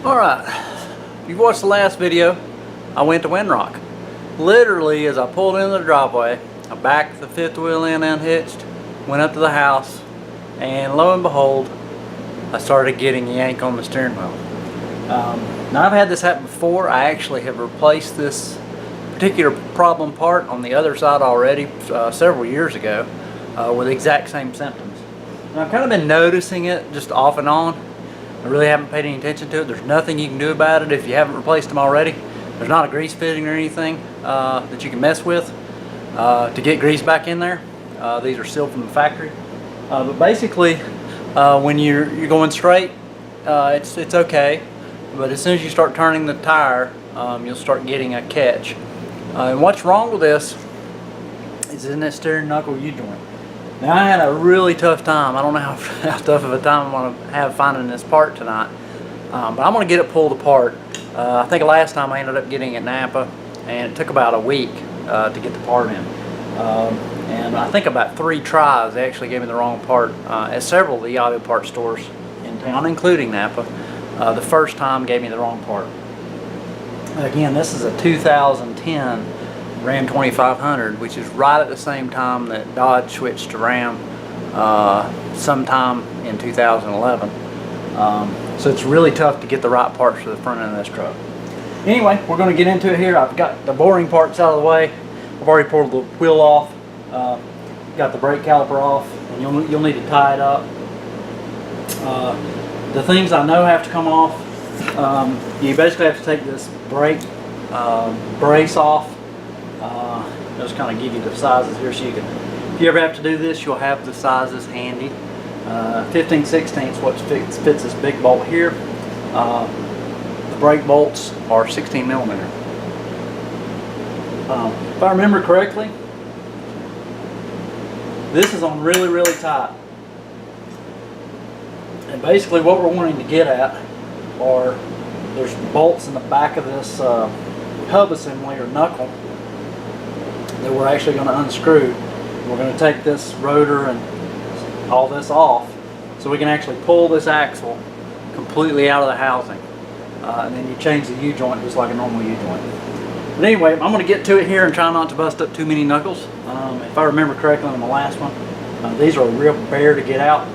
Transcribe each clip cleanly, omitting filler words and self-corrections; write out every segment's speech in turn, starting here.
Alright, if you've watched the last video, I went to Windrock. Literally, as I pulled into the driveway, I backed the fifth wheel in unhitched, went up to the house, and lo and behold, I started getting a yank on the steering wheel. Now I've had this happen before. I actually have replaced this particular problem part on the other side already several years ago with the exact same symptoms. And I've kind of been noticing it just off and on. I really haven't paid any attention to it. There's nothing you can do about it if you haven't replaced them already. There's not a grease fitting or anything that you can mess with to get grease back in there. These are sealed from the factory. But basically, when you're going straight, it's okay. But as soon as you start turning the tire, you'll start getting a catch. And what's wrong with this is in that steering knuckle U-joint. Now I had a really tough time. I don't know how tough of a time I'm going to have finding this part tonight. But I'm going to get it pulled apart. I think last time I ended up getting it in Napa, and it took about a week to get the part in. And I think about 3 tries they actually gave me the wrong part at several of the auto parts stores in town, including Napa. The first time gave me the wrong part. Again, this is a 2010 Ram 2500, which is right at the same time that Dodge switched to Ram sometime in 2011. So it's really tough to get the right parts for the front end of this truck. Anyway, we're going to get into it here. I've got the boring parts out of the way. I've already pulled the wheel off, got the brake caliper off, and you'll need to tie it up. The things I know have to come off. You basically have to take this brake brace off. I'll just kind of give you the sizes here so you can, if you ever have to do this, you'll have the sizes handy. 15/16 is what fits this big bolt here. The brake bolts are 16 millimeter. If I remember correctly, this is on really tight. And basically what we're wanting to get at are, there's bolts in the back of this hub assembly or knuckle that we're actually going to unscrew. We're going to take this rotor and all this off so we can actually pull this axle completely out of the housing. And then you change the U-joint just like a normal U-joint. But anyway, I'm going to get to it here and try not to bust up too many knuckles. If I remember correctly on the last one, these are a real bear to get out.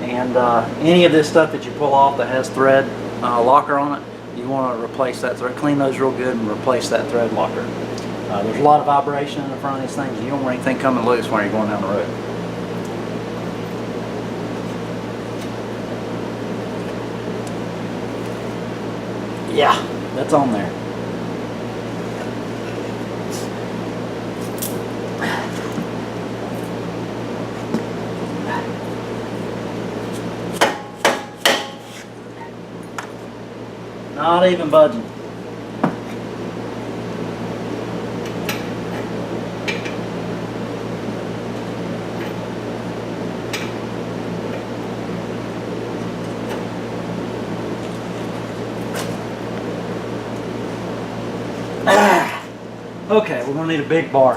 And any of this stuff that you pull off that has thread locker on it, you want to replace that thread. Clean those real good and replace that thread locker. There's a lot of vibration in the front of these things. You don't want anything coming loose when you're going down the road. Yeah, that's on there. Not even budging. Okay, we're going to need a big bar.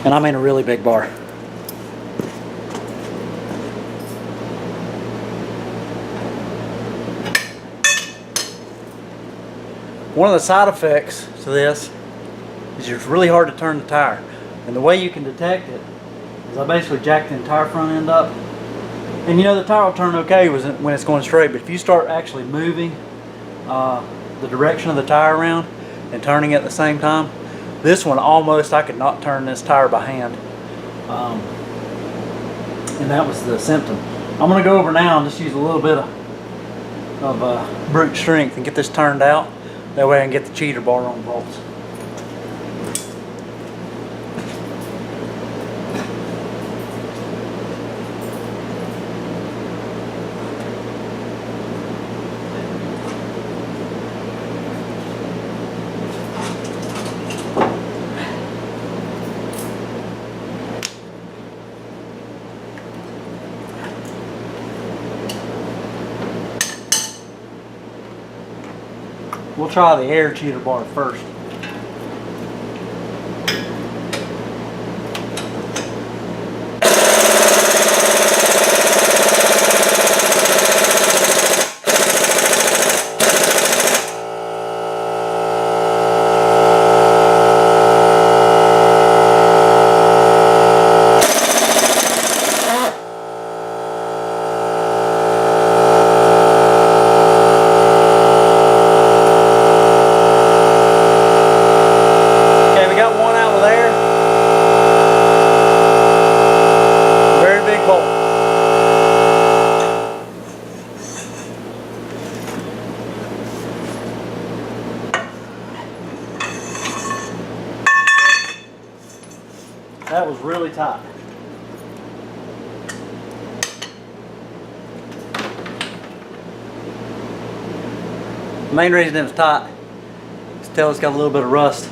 And I mean a really big bar. One of the side effects to this is it's really hard to turn the tire. And the way you can detect it is I basically jack the entire front end up. And you know the tire will turn okay when it's going straight, but if you start actually moving the direction of the tire around and turning it at the same time, this one almost, I could not turn this tire by hand. And that was the symptom. I'm going to go over now and just use a little bit of brute strength and get this turned out. That way I can get the cheater bar on the bolts. We'll try the air cheater bar first. really tight. The main reason it was tight is to tell it's got a little bit of rust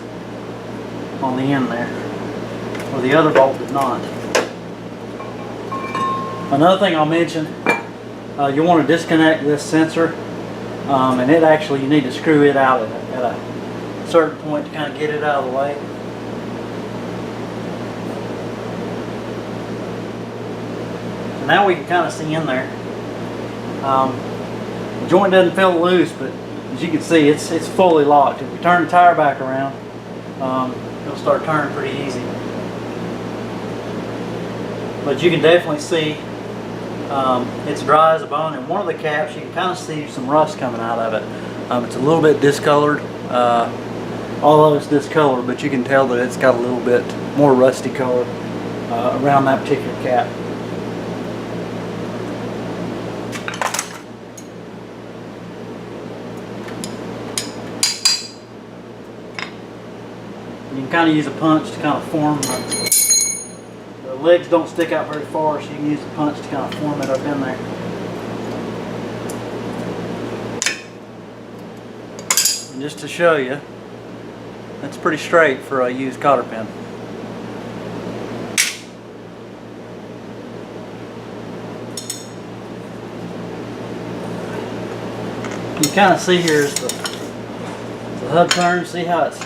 on the end there, where the other bolt did not. Another thing I'll mention, you want to disconnect this sensor, and it actually, you need to screw it out at a certain point to kind of get it out of the way. So now we can kind of see in there. The joint doesn't feel loose, but as you can see, it's fully locked. If we turn the tire back around, it'll start turning pretty easy. But you can definitely see it's dry as a bone, and one of the caps you can kind of see some rust coming out of it. It's a little bit discolored, although it's discolored, but you can tell that it's got a little bit more rusty color around that particular cap. You can kind of use a punch to kind of form the legs don't stick out very far, so you can use the punch to kind of form it up in there. And just to show you, that's pretty straight for a used cotter pin. You can kind of see here is the hub turn. See how it's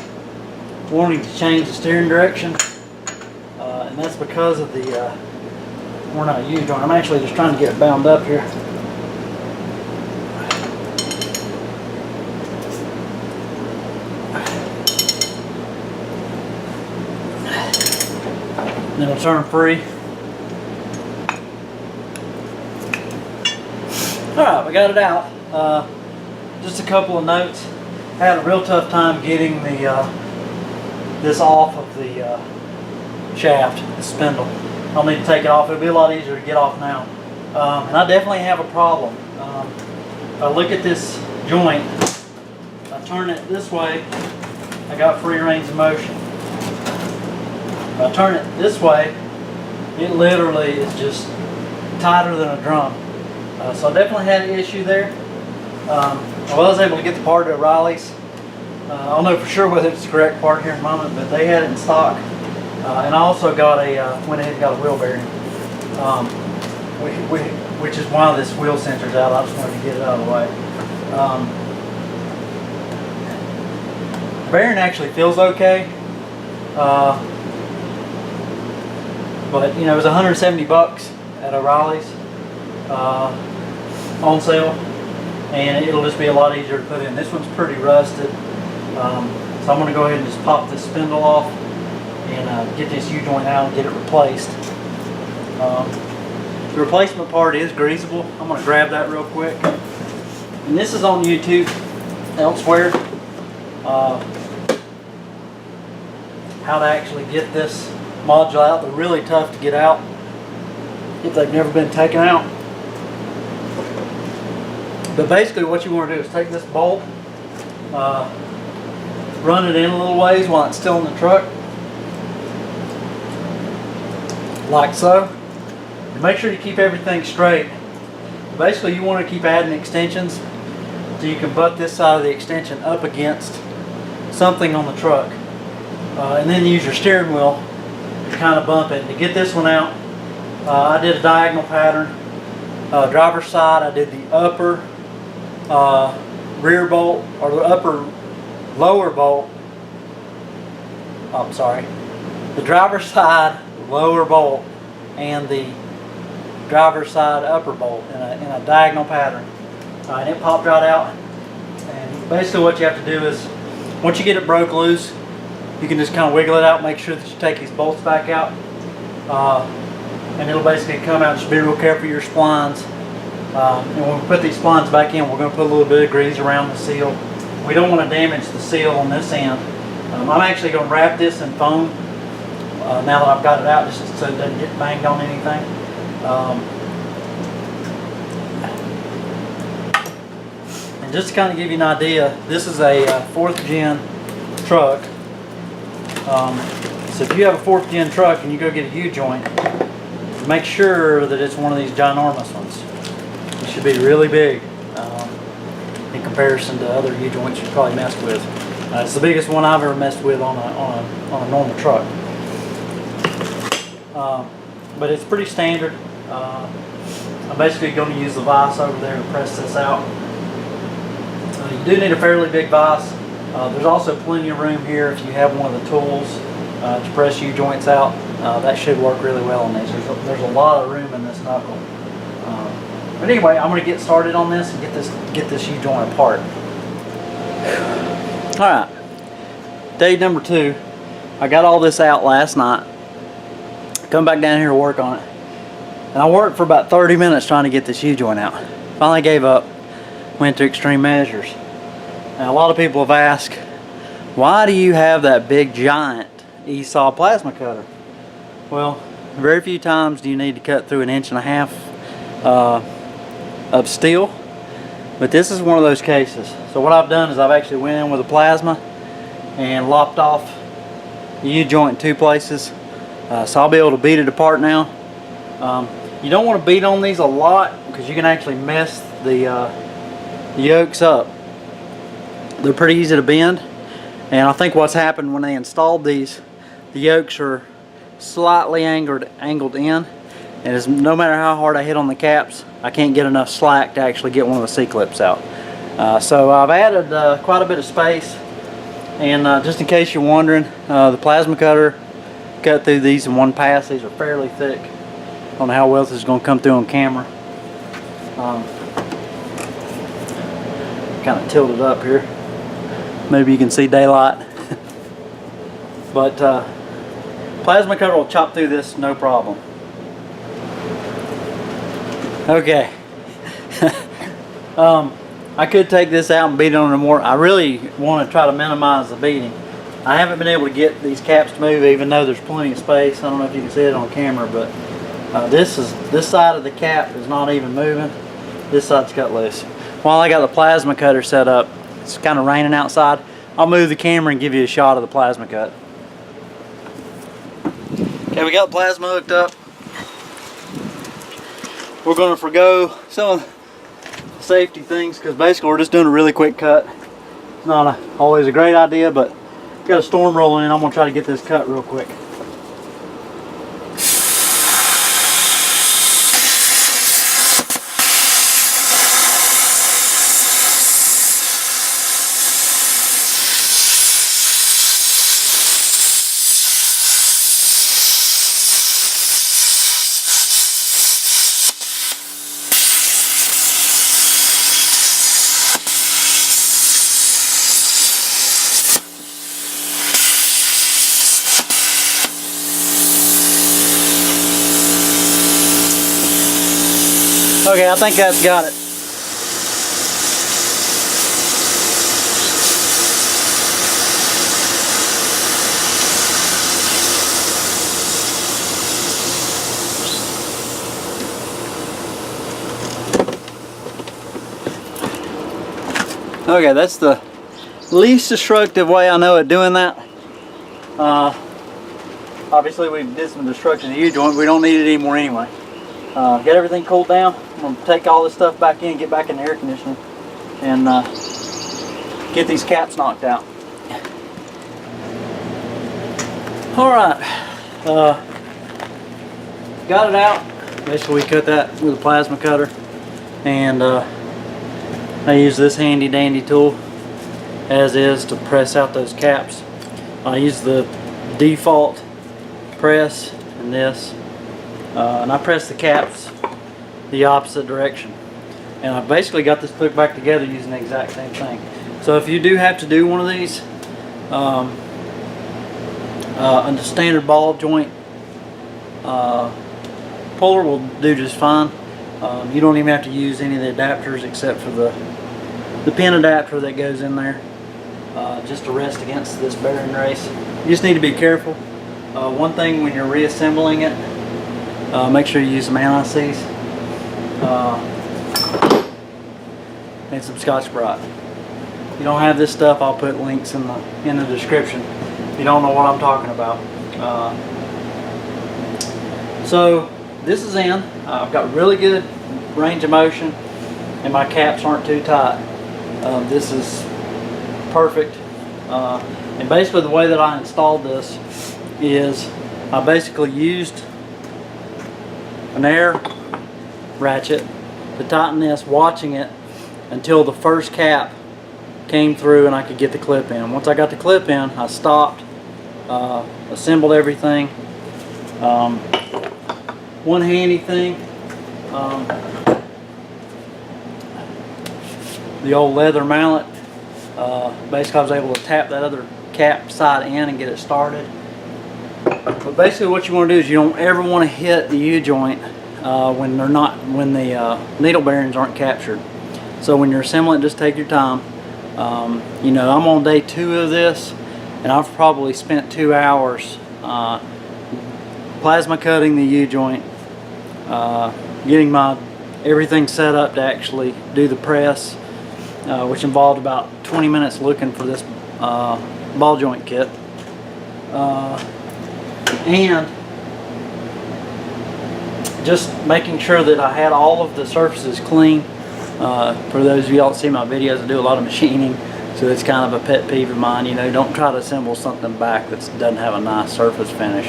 wanting to change the steering direction, and that's because of the worn out U-joint. I'm actually just trying to get it bound up here. Then it'll turn free. Alright, we got it out. Just a couple of notes. I had a real tough time getting the this off of the shaft, the spindle. I'll need to take it off. It'll be a lot easier to get off now. And I definitely have a problem. If I look at this joint, if I turn it this way, I got free range of motion. If I turn it this way, it literally is just tighter than a drum. So I definitely had an issue there. I was able to get the part at O'Reilly's. I don't know for sure whether it's the correct part here in a moment, but they had it in stock. And I also got went ahead and got a wheel bearing, which is why this wheel sensor's out. I just wanted to get it out of the way. The bearing actually feels okay, but you know, it was 170 bucks at O'Reilly's on sale, and it'll just be a lot easier to put in. This one's pretty rusted. So I'm going to go ahead and just pop this spindle off and get this U-joint out and get it replaced. The replacement part is greasable. I'm going to grab that real quick. And this is on YouTube elsewhere. How to actually get this module out. They're really tough to get out if they've never been taken out. But basically what you want to do is take this bolt, run it in a little ways while it's still in the truck, like so. And make sure you keep everything straight. Basically you want to keep adding extensions so you can butt this side of the extension up against something on the truck, and then use your steering wheel to kind of bump it. And to get this one out, I did a diagonal pattern. Driver's side, I did the upper rear bolt, or the upper lower bolt. I'm sorry, the driver's side lower bolt and the driver's side upper bolt in a diagonal pattern. And it popped right out. And basically what you have to do is, once you get it broke loose, you can just kind of wiggle it out, make sure that you take these bolts back out, and it'll basically come out. Just be real careful with your splines. And when we put these splines back in, we're going to put a little bit of grease around the seal. We don't want to damage the seal on this end. I'm actually going to wrap this in foam now that I've got it out, just so it doesn't get banged on anything. And just to kind of give you an idea, this is a 4th gen truck. So if you have a 4th gen truck and you go get a U-joint, make sure that it's one of these ginormous ones. It should be really big in comparison to other U-joints you probably messed with. It's the biggest one I've ever messed with on a normal truck. But it's pretty standard. I'm basically going to use the vise over there to press this out. You do need a fairly big vise. There's also plenty of room here if you have one of the tools to press U-joints out. That should work really well on these. There's a lot of room in this knuckle. But anyway, I'm going to get started on this and get this U-joint apart. Alright, day number 2. I got all this out last night. Come back down here to work on it. And I worked for about 30 minutes trying to get this U-joint out. Finally gave up, went to extreme measures. Now a lot of people have asked, why do you have that big giant ESAW plasma cutter? Well, very few times do you need to cut through 1.5 inches of steel, but this is one of those cases. So what I've done is I've actually went in with a plasma and lopped off the U-joint in 2 places. So I'll be able to beat it apart now. You don't want to beat on these a lot because you can actually mess the yokes up. They're pretty easy to bend, and I think what's happened when they installed these, the yokes are slightly angled in, and no matter how hard I hit on the caps, I can't get enough slack to actually get one of the C-clips out. So I've added quite a bit of space, and just in case you're wondering, the plasma cutter cut through these in one pass. These are fairly thick. I don't know how well this is going to come through on camera. Kind of tilted up here. Maybe you can see daylight. But plasma cutter will chop through this no problem. Okay. I could take this out and beat it on the more. I really want to try to minimize the beating. I haven't been able to get these caps to move, even though there's plenty of space. I don't know if you can see it on camera, but this side of the cap is not even moving. This side's cut loose. While I got the plasma cutter set up, it's kind of raining outside. I'll move the camera and give you a shot of the plasma cut. Okay, we got the plasma hooked up. We're going to forgo some of the safety things because basically we're just doing a really quick cut. It's not always a great idea, but got a storm rolling in. I'm going to try to get this cut real quick. Okay, I think that's got it. Okay, that's the least destructive way I know of doing that. Obviously we did some destruction to the U-joint. We don't need it anymore anyway. Get everything cooled down. I'm going to take all this stuff back in, get back in the air conditioning, and get these caps knocked out. Alright, got it out. Basically we cut that with a plasma cutter, and I use this handy dandy tool as is to press out those caps. I use the default press and this. And I press the caps the opposite direction, and I've basically got this put back together using the exact same thing. So if you do have to do one of these, a standard ball joint puller will do just fine. You don't even have to use any of the adapters except for the pin adapter that goes in there, just to rest against this bearing race. You just need to be careful. One thing when you're reassembling it, make sure you use some anti-seize and some Scotch-Brite. If you don't have this stuff, I'll put links in the description. If you don't know what I'm talking about, So this is in. I've got really good range of motion, and my caps aren't too tight. This is perfect. And basically the way that I installed this is I basically used an air ratchet to tighten this, watching it until the first cap came through and I could get the clip in. Once I got the clip in, I stopped, assembled everything. One handy thing, the old leather mallet. Basically I was able to tap that other cap side in and get it started. But basically what you want to do is you don't ever want to hit the U-joint when the needle bearings aren't captured. So when you're assembling, just take your time. You know, I'm on day 2 of this, and I've probably spent 2 hours plasma cutting the U-joint, getting my everything set up to actually do the press, which involved about 20 minutes looking for this ball joint kit, and just making sure that I had all of the surfaces clean. For those of you that see my videos, I do a lot of machining, so it's kind of a pet peeve of mine. You know, don't try to assemble something back that doesn't have a nice surface finish,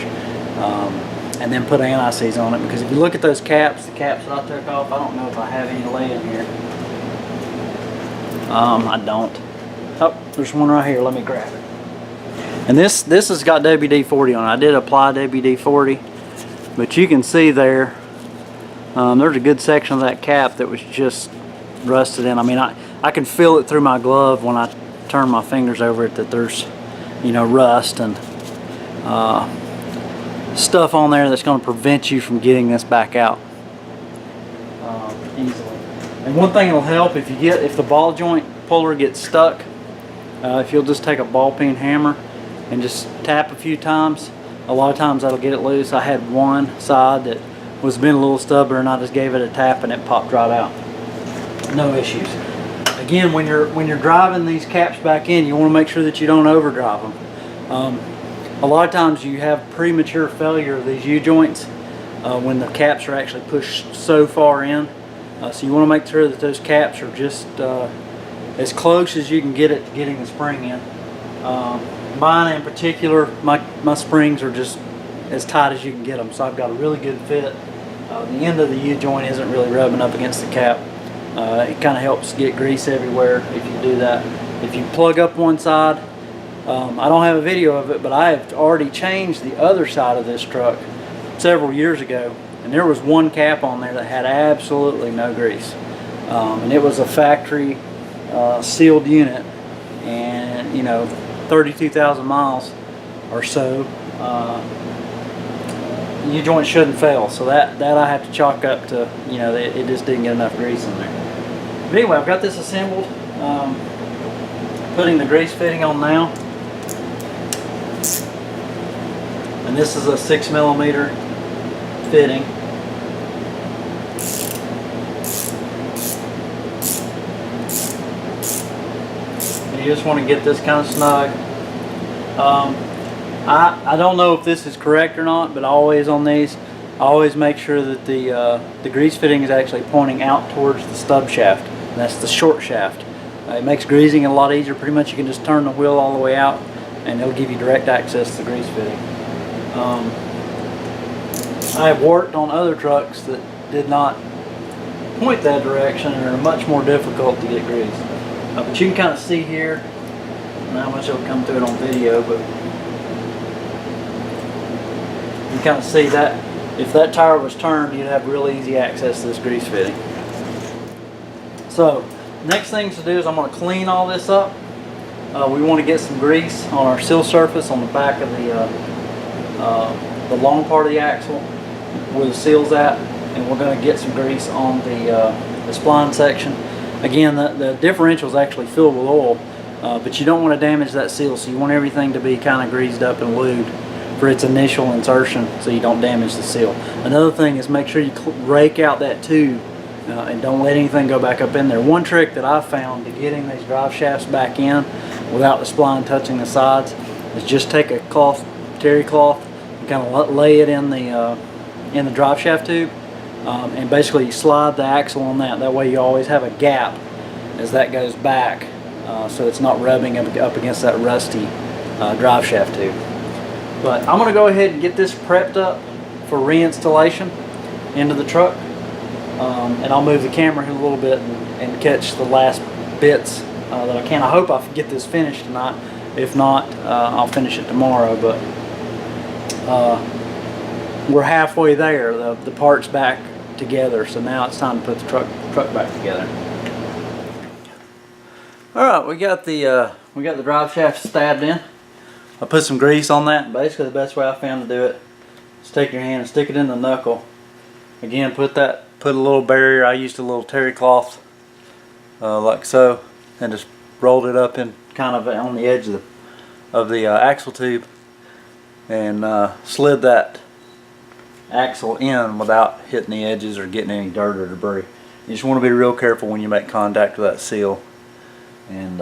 and then put anti-seize on it, because if you look at those caps, the caps that I took off, I don't know if I have any laying here. I don't. Oh, there's one right here. Let me grab it. And this has got WD-40 on it. I did apply WD-40, but you can see there, there's a good section of that cap that was just rusted in. I mean, I can feel it through my glove when I turn my fingers over it that there's, you know, rust and stuff on there that's going to prevent you from getting this back out easily. And one thing that'll help, if the ball joint puller gets stuck, if you'll just take a ball peen hammer and just tap a few times, a lot of times that'll get it loose. I had one side that was been a little stubborn, and I just gave it a tap and it popped right out. No issues. Again, when you're driving these caps back in, you want to make sure that you don't overdrive them. A lot of times you have premature failure of these U-joints when the caps are actually pushed so far in. So you want to make sure that those caps are just as close as you can get it to getting the spring in. Mine in particular, my springs are just as tight as you can get them, so I've got a really good fit. The end of the U-joint isn't really rubbing up against the cap. It kind of helps get grease everywhere if you do that. If you plug up one side, I don't have a video of it, but I have already changed the other side of this truck several years ago, and there was one cap on there that had absolutely no grease, and it was a factory sealed unit, and you know, 32,000 miles or so, U-joint shouldn't fail. So that I have to chalk up to, you know, it just didn't get enough grease in there. But anyway, I've got this assembled. Putting the grease fitting on now, and this is a 6mm fitting. You just want to get this kind of snug. I don't know if this is correct or not, but always on these, I always make sure that the grease fitting is actually pointing out towards the stub shaft. And that's the short shaft. It makes greasing a lot easier. Pretty much you can just turn the wheel all the way out and it'll give you direct access to the grease fitting. I have worked on other trucks that did not point that direction and are much more difficult to get grease. But you can kind of see here, not much it'll come through it on video, but you can kind of see that if that tire was turned, you'd have real easy access to this grease fitting. So, next things to do is I'm going to clean all this up. We want to get some grease on our seal surface on the back of the long part of the axle where the seal's at, and we're going to get some grease on the spline section. Again, the differential is actually filled with oil, but you don't want to damage that seal, so you want everything to be kind of greased up and lubed for its initial insertion so you don't damage the seal. Another thing is make sure you rake out that tube and don't let anything go back up in there. One trick that I found to getting these drive shafts back in without the spline touching the sides is just take a cloth, terry cloth, kind of lay it in the drive shaft tube, and basically slide the axle on that. That way you always have a gap as that goes back, so it's not rubbing up against that rusty drive shaft tube. But I'm going to go ahead and get this prepped up for reinstallation into the truck, and I'll move the camera here a little bit and catch the last bits that I can. I hope I get this finished tonight. If not, I'll finish it tomorrow. But we're halfway there. The part's back together, so now it's time to put the truck back together. All right, we got the drive shaft stabbed in. I put some grease on that, and basically the best way I found to do it is take your hand and stick it in the knuckle. Again, put a little barrier. I used a little terry cloth, like so, and just rolled it up in kind of on the edge of the axle tube, and slid that axle in without hitting the edges or getting any dirt or debris. You just want to be real careful when you make contact with that seal and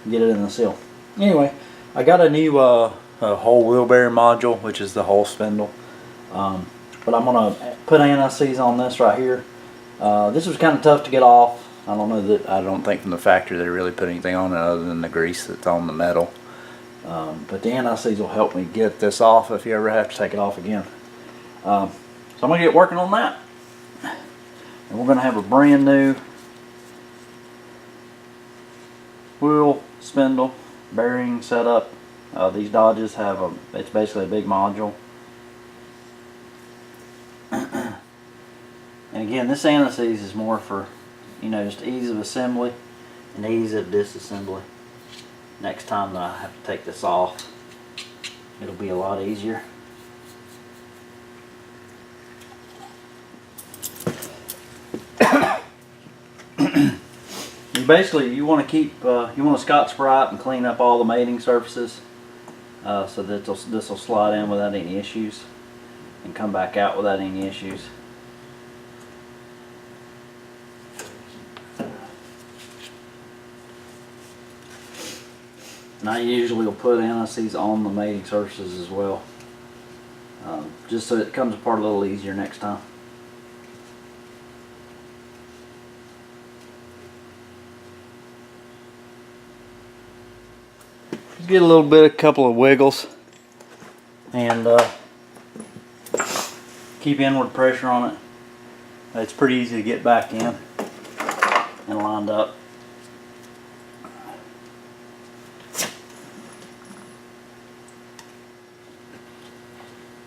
get it in the seal. Anyway, I got a new whole wheel bearing module, which is the whole spindle, but I'm going to put anti-seize on this right here. This was kind of tough to get off. I don't think from the factory they really put anything on it other than the grease that's on the metal. But the anti-seize will help me get this off if you ever have to take it off again. So I'm going to get working on that. And we're going to have a brand new wheel, spindle, bearing setup. These Dodges have it's basically a big module. And again, this anti-seize is more for, just ease of assembly and ease of disassembly. Next time that I have to take this off, it'll be a lot easier. And basically, you want to Scotch-Brite and clean up all the mating surfaces, so that this will slide in without any issues and come back out without any issues. And I usually will put anti-seize on the mating surfaces as well, just so it comes apart a little easier next time. Just get a couple of wiggles, and keep inward pressure on it. It's pretty easy to get back in and lined up.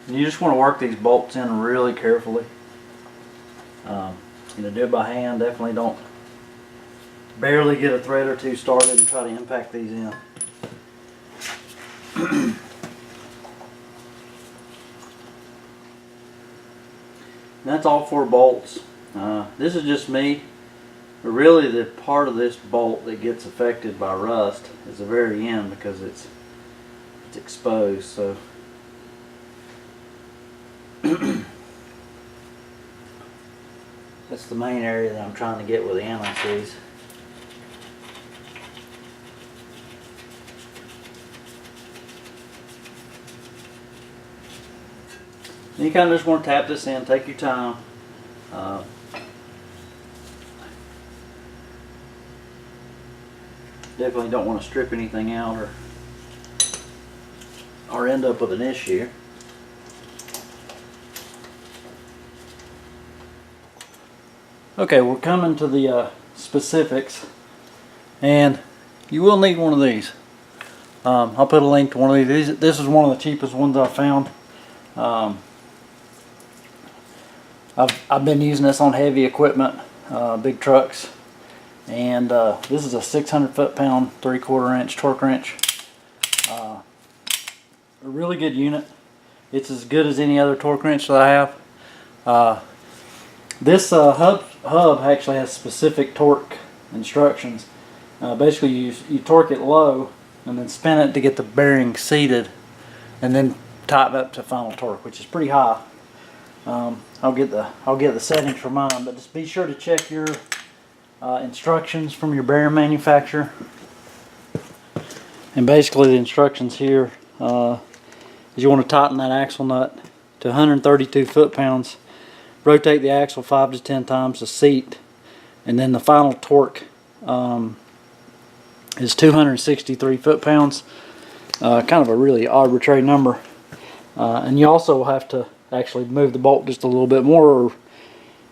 You just want to work these bolts in really carefully. Do it by hand. Definitely don't barely get a thread or two started and try to impact these in. That's all 4 bolts. This is just me, but really the part of this bolt that gets affected by rust is the very end, because it's exposed. So that's the main area that I'm trying to get with the anti-seize. You kind of just want to tap this in, take your time. Definitely don't want to strip anything out or end up with an issue. Okay, we're coming to the specifics, and you will need one of these. I'll put a link to one of these. This is one of the cheapest ones I found. I've been using this on heavy equipment, big trucks, and this is a 600 foot-pound 3/4 inch torque wrench. A really good unit. It's as good as any other torque wrench that I have. This hub actually has specific torque instructions. Basically, you torque it low and then spin it to get the bearing seated, and then tighten up to final torque, which is pretty high. I'll get the settings for mine, but just be sure to check your instructions from your bearing manufacturer. And basically, the instructions here is you want to tighten that axle nut to 132 foot-pounds. Rotate the axle 5 to 10 times, the seat, and then the final torque is 263 foot-pounds. Kind of a really arbitrary number. And you also have to actually move the bolt just a little bit more, or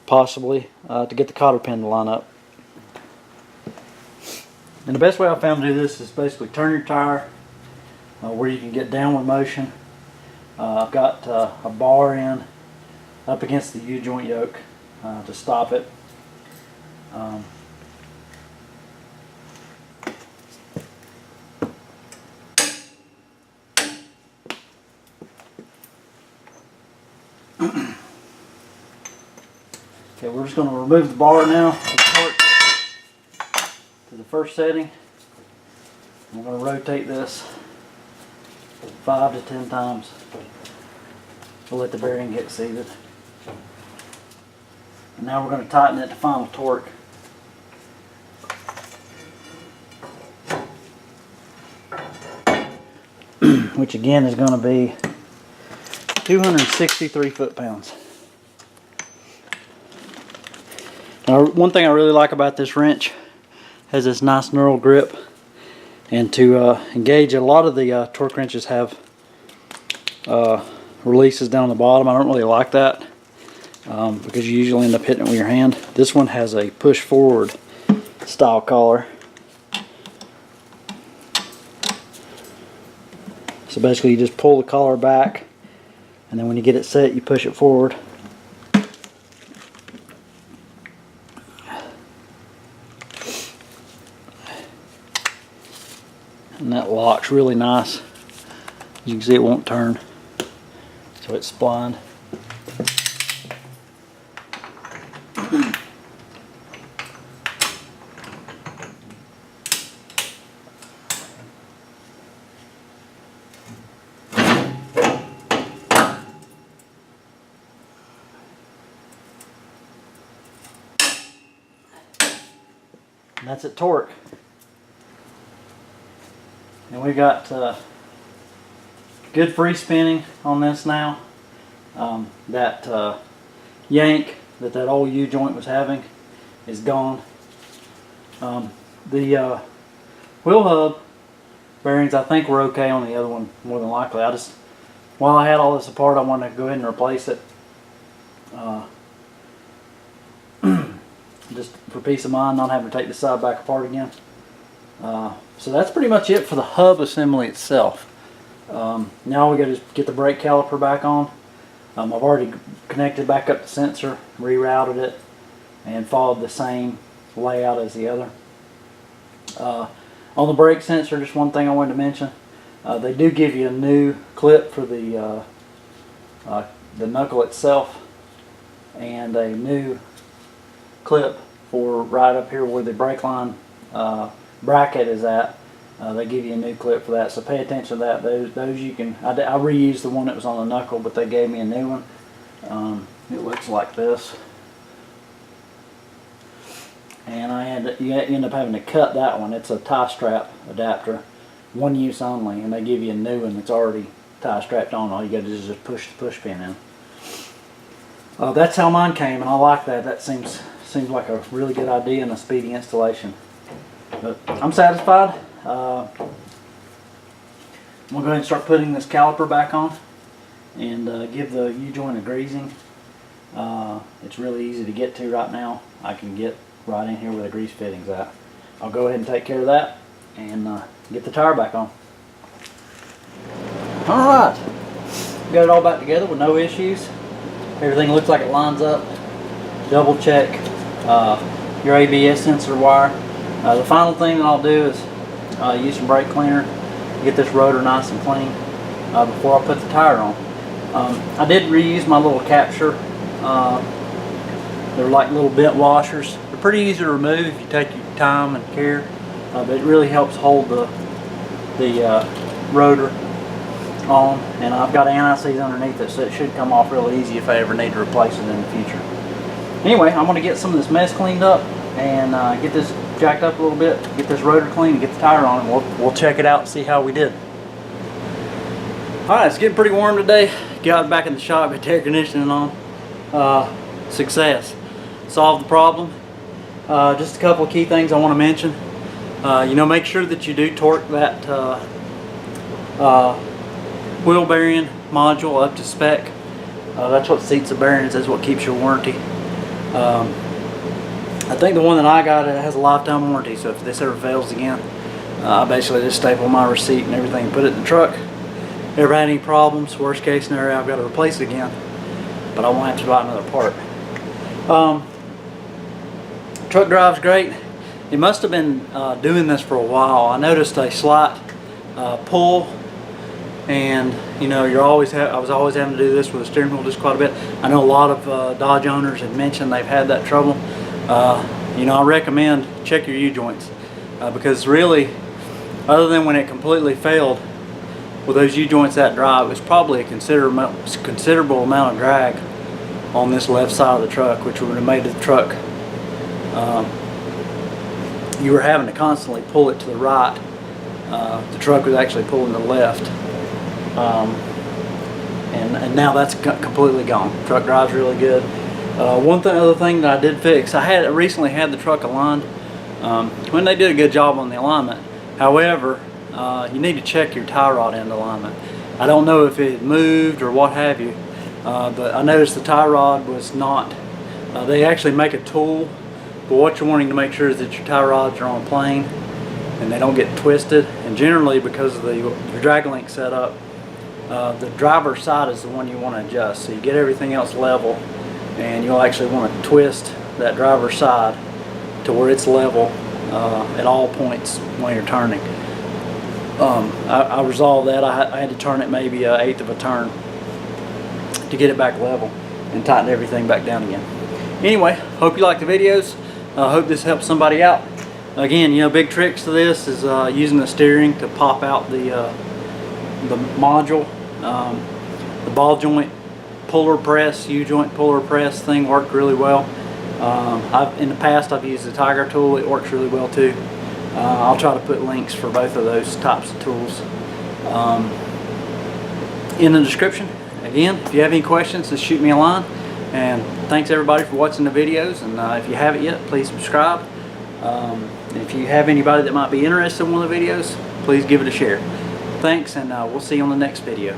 possibly, to get the cotter pin to line up. And the best way I found to do this is basically turn your tire where you can get downward motion. I've got a bar in up against the U-joint yoke to stop it. Okay, we're just going to remove the bar now to the first setting. I'm going to rotate this 5 to 10 times to let the bearing get seated. And now we're going to tighten it to final torque. Which again is going to be 263 foot-pounds. Now, one thing I really like about this wrench has this nice knurled grip, and to engage it, a lot of the torque wrenches have releases down the bottom. I don't really like that because you usually end up hitting it with your hand. This one has a push forward style collar. So basically you just pull the collar back, and then when you get it set you push it forward. And that locks really nice. As you can see, it won't turn, so it's splined. And that's at torque. And we got good free spinning on this now. That yank that old U-joint was having is gone. The wheel hub bearings I think were okay on the other one, more than likely. While I had all this apart, I wanted to go ahead and replace it. Just for peace of mind, not having to take the side back apart again. So that's pretty much it for the hub assembly itself. Now we got to get the brake caliper back on. I've already connected back up the sensor, rerouted it, and followed the same layout as the other. On the brake sensor, just one thing I wanted to mention. They do give you a new clip for the knuckle itself, and a new clip for right up here where the brake line bracket is at. They give you a new clip for that, so pay attention to that. Those you can. I reused the one that was on the knuckle, but they gave me a new one. It looks like this, and you end up having to cut that one. It's a tie strap adapter, one use only, and they give you a new one that's already tie strapped on. All you got to do is just push the push pin in. That's how mine came, and I like that. That seems like a really good idea and a speedy installation. But I'm satisfied. I'm going to go ahead and start putting this caliper back on and give the U-joint a greasing. It's really easy to get to right now. I can get right in here where the grease fitting's at. I'll go ahead and take care of that and get the tire back on. Alright, got it all back together with no issues. Everything looks like it lines up. Double check your ABS sensor wire. The final thing that I'll do is use some brake cleaner, get this rotor nice and clean before I put the tire on. I did reuse my little capture. They're like little bent washers. They're pretty easy to remove if you take your time and care, but it really helps hold the rotor on. And I've got anti-seize underneath it, so it should come off real easy if I ever need to replace it in the future. Anyway, I'm going to get some of this mess cleaned up and get this jacked up a little bit, get this rotor clean, and get the tire on, and we'll check it out and see how we did. Alright, it's getting pretty warm today. got it back in the shop, got the air conditioning on. Success. Solved the problem. Just a couple of key things I want to mention. You know, make sure that you do torque that wheel bearing module up to spec. That's what seats the bearings. That's what keeps your warranty. I think the one that I got, it has a lifetime warranty, so if this ever fails again, I basically just staple my receipt and everything, put it in the truck. Ever had any problems, worst case scenario, I've got to replace it again, but I won't have to buy another part. Truck drives great. It must have been doing this for a while. I noticed a slight pull, and you know, I was always having to do this with the steering wheel just quite a bit. I know a lot of Dodge owners have mentioned they've had that trouble. You know, I recommend check your U-joints because really, other than when it completely failed with those U-joints that dry, it was probably a considerable amount of drag on this left side of the truck, which would have made the truck, you were having to constantly pull it to the right. The truck was actually pulling to the left. And now that's completely gone. Truck drives really good. Other thing that I did fix, I recently had the truck aligned. When they did a good job on the alignment. However, you need to check your tie rod end alignment. I don't know if it had moved or what have you, but I noticed the tie rod was not. They actually make a tool, but what you're wanting to make sure is that your tie rods are on plane and they don't get twisted. And generally, because of your drag link setup, the driver's side is the one you want to adjust. So you get everything else level, and you'll actually want to twist that driver's side to where it's level at all points when you're turning. I resolved that. I had to turn it maybe 1/8 of a turn to get it back level and tighten everything back down again. Anyway, hope you like the videos. I hope this helps somebody out. Again, you know, big tricks to this is using the steering to pop out the module. The ball joint puller press, U-joint puller press thing worked really well. In the past I've used the Tiger tool. It works really well too. I'll try to put links for both of those types of tools in the description. Again, if you have any questions, just shoot me a line. And thanks everybody for watching the videos, and if you haven't yet, please subscribe. If you have anybody that might be interested in one of the videos, please give it a share. Thanks, and we'll see you on the next video.